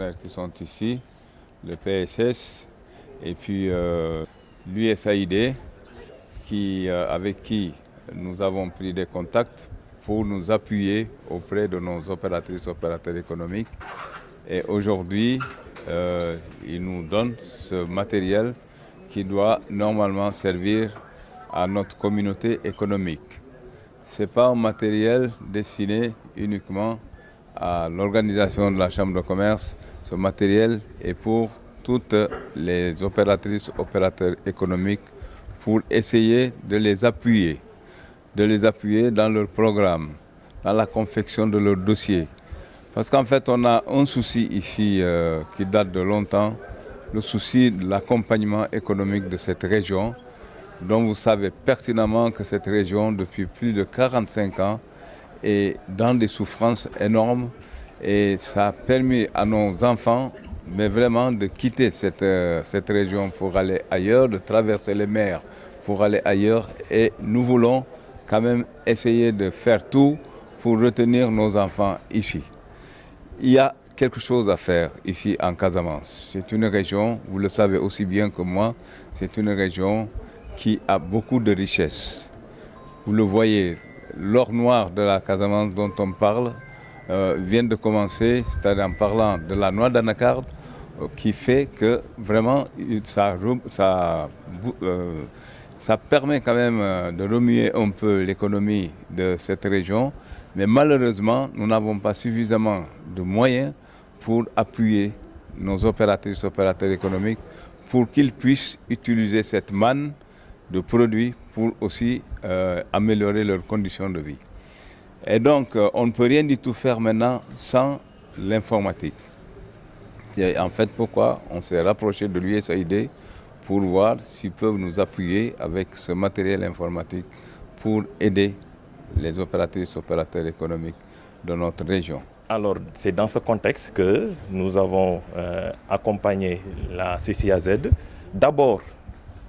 partenaires qui sont ici, le PSS et puis l'USAID avec qui nous avons pris des contacts pour nous appuyer auprès de nos opératrices, opérateurs économiques. Et aujourd'hui, ils nous donnent ce matériel qui doit normalement servir à notre communauté économique. Ce n'est pas un matériel destiné uniquement à l'organisation de la Chambre de commerce. Ce matériel est pour toutes les opératrices, opérateurs économiques pour essayer de les appuyer dans leur programme, dans la confection de leur dossier. Parce qu'en fait, on a un souci ici qui date de longtemps, le souci de l'accompagnement économique de cette région, dont vous savez pertinemment que cette région, depuis plus de 45 ans, est dans des souffrances énormes et ça a permis à nos enfants, mais vraiment de quitter cette région pour aller ailleurs, de traverser les mers pour aller ailleurs et nous voulons quand même essayer de faire tout pour retenir nos enfants ici. Il y a quelque chose à faire ici en Casamance. C'est une région, vous le savez aussi bien que moi, c'est une région qui a beaucoup de richesses. Vous le voyez, l'or noir de la Casamance dont on parle vient de commencer, c'est-à-dire en parlant de la noix d'anacarde, qui fait que vraiment ça permet quand même de remuer un peu l'économie de cette région. Mais malheureusement, nous n'avons pas suffisamment de moyens pour appuyer nos opératrices, opérateurs économiques pour qu'ils puissent utiliser cette manne de produits pour aussi améliorer leurs conditions de vie. Et donc, on ne peut rien du tout faire maintenant sans l'informatique. C'est en fait pourquoi on s'est rapproché de l'USAID pour voir s'ils peuvent nous appuyer avec ce matériel informatique pour aider les opératrices et opérateurs économiques de notre région. Alors, c'est dans ce contexte que nous avons accompagné la CCAZ, d'abord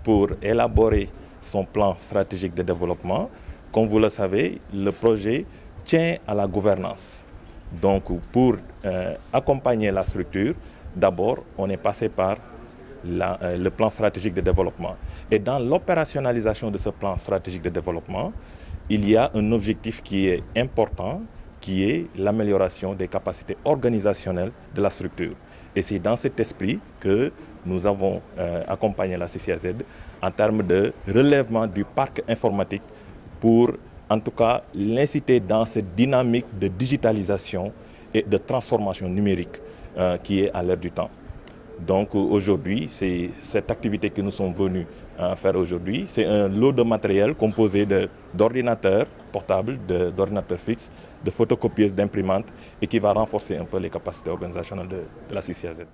pour élaborer son plan stratégique de développement. Comme vous le savez, le projet tient à la gouvernance. Donc, pour accompagner la structure, d'abord, on est passé par le plan stratégique de développement. Et dans l'opérationnalisation de ce plan stratégique de développement, il y a un objectif qui est important, qui est l'amélioration des capacités organisationnelles de la structure. Et c'est dans cet esprit que nous avons accompagné la CCAZ en termes de relèvement du parc informatique pour, en tout cas, l'inciter dans cette dynamique de digitalisation et de transformation numérique qui est à l'heure du temps. Donc aujourd'hui, c'est cette activité que nous sommes venus faire aujourd'hui. C'est un lot de matériel composé d'ordinateurs portables, d'ordinateurs fixes, de photocopieuses, d'imprimantes et qui va renforcer un peu les capacités organisationnelles de la CCAZ.